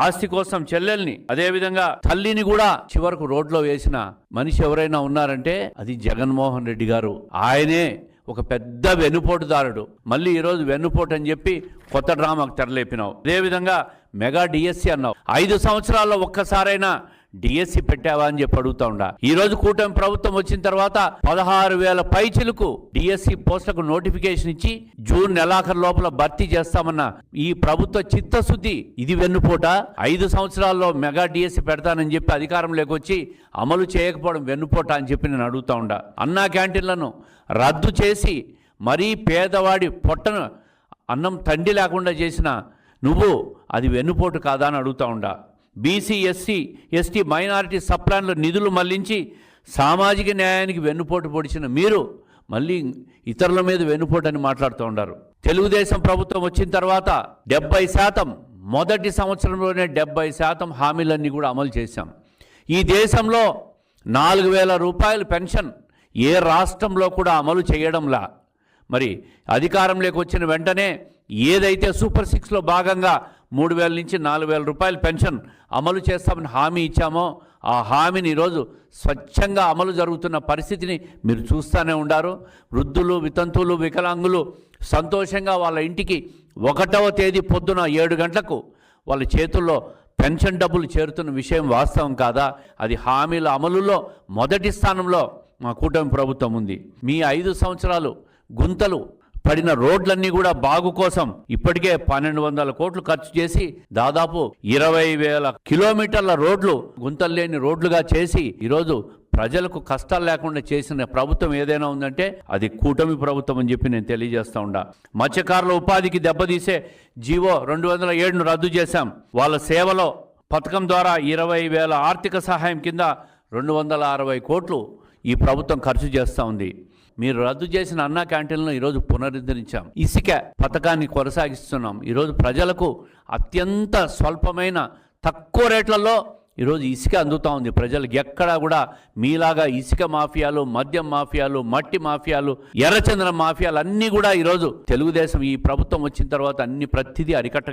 ఆస్తి కోసం చెల్లెల్ని, అదేవిధంగా తల్లిని కూడా చివరకు రోడ్లో వేసిన మనిషి ఎవరైనా ఉన్నారంటే అది జగన్మోహన్ రెడ్డి గారు. ఆయనే ఒక పెద్ద వెన్నుపోటుదారుడు. మళ్ళీ ఈరోజు వెన్నుపోటు అని చెప్పి కొత్త డ్రామాకు తెరలేపినావు. అదేవిధంగా మెగా డిఎస్సి అన్నావు. 5 సంవత్సరాల్లో ఒక్కసారైనా డిఎస్సి పెట్టావా అని చెప్పి అడుగుతా ఉండా. ఈ రోజు కూటమి ప్రభుత్వం వచ్చిన తర్వాత 16,000 పైచిలకు డిఎస్సి పోస్టులకు నోటిఫికేషన్ ఇచ్చి జూన్ నెలాఖరు లోపల భర్తీ చేస్తామన్న ఈ ప్రభుత్వ చిత్తశుద్ధి ఇది వెన్నుపోట. 5 సంవత్సరాల్లో మెగా డిఎస్సి పెడతానని చెప్పి అధికారంలోకి వచ్చి అమలు చేయకపోవడం వెన్నుపోట అని చెప్పి నేను అడుగుతా ఉండా. అన్నా క్యాంటీన్లను రద్దు చేసి మరీ పేదవాడి పొట్టను అన్నం తండి లేకుండా చేసిన నువ్వు అది వెన్నుపోటు కాదా అని అడుగుతా ఉండా. బీసీ, ఎస్సీ, ఎస్టీ, మైనారిటీ సప్లాన్లో నిధులు మళ్లించి సామాజిక న్యాయానికి వెన్నుపోటు పొడిచిన మీరు మళ్ళీ ఇతరుల మీద వెన్నుపోటు అని మాట్లాడుతూ ఉన్నారు. తెలుగుదేశం ప్రభుత్వం వచ్చిన తర్వాత 70%, మొదటి సంవత్సరంలోనే 70% హామీలన్నీ కూడా అమలు చేశాం. ఈ దేశంలో 4,000 రూపాయలు పెన్షన్ ఏ రాష్ట్రంలో కూడా అమలు చేయడంలా. మరి అధికారంలోకి వచ్చిన వెంటనే ఏదైతే సూపర్ 6లో భాగంగా 3,000 నుంచి 4,000 రూపాయలు పెన్షన్ అమలు చేస్తామని హామీ ఇచ్చామో ఆ హామీని ఈరోజు స్వచ్ఛంగా అమలు జరుగుతున్న పరిస్థితిని మీరు చూస్తూనే ఉండారు. వృద్ధులు, వితంతువులు, వికలాంగులు సంతోషంగా వాళ్ళ ఇంటికి 1వ తేదీ పొద్దున 7 గంటలకు వాళ్ళ చేతుల్లో పెన్షన్ డబ్బులు చేరుతున్న విషయం వాస్తవం కాదా? అది హామీల అమలులో మొదటి స్థానంలో మా కూటమి ప్రభుత్వం ఉంది. మీ 5 సంవత్సరాలు గుంతలు పడిన రోడ్లన్నీ కూడా బాగు కోసం ఇప్పటికే 1,200 కోట్లు ఖర్చు చేసి దాదాపు 20,000 కిలోమీటర్ల రోడ్లు గుంతలు లేని రోడ్లుగా చేసి ఈరోజు ప్రజలకు కష్టాలు లేకుండా చేసిన ప్రభుత్వం ఏదైనా ఉందంటే అది కూటమి ప్రభుత్వం అని చెప్పి నేను తెలియజేస్తా ఉండా. మత్స్యకారుల ఉపాధికి దెబ్బతీసే జీవో 207ను రద్దు చేశాం. వాళ్ళ సేవలో పథకం ద్వారా 20,000 ఆర్థిక సహాయం కింద 260 కోట్లు ఈ ప్రభుత్వం ఖర్చు చేస్తూ ఉంది. మీరు రద్దు చేసిన అన్నా క్యాంటీన్లను ఈరోజు పునరుద్ధరించాం. ఇసుక పథకాన్ని కొనసాగిస్తున్నాం. ఈరోజు ప్రజలకు అత్యంత స్వల్పమైన తక్కువ రేట్లలో ఈరోజు ఇసుక అందుతూ ఉంది. ప్రజలకు ఎక్కడా కూడా మీలాగా ఇసుక మాఫియాలు, మద్యం మాఫియాలు, మట్టి మాఫియాలు, ఎర్రచందనం మాఫియాలు అన్నీ కూడా ఈరోజు తెలుగుదేశం ఈ ప్రభుత్వం వచ్చిన తర్వాత ప్రతిదీ అరికట్ట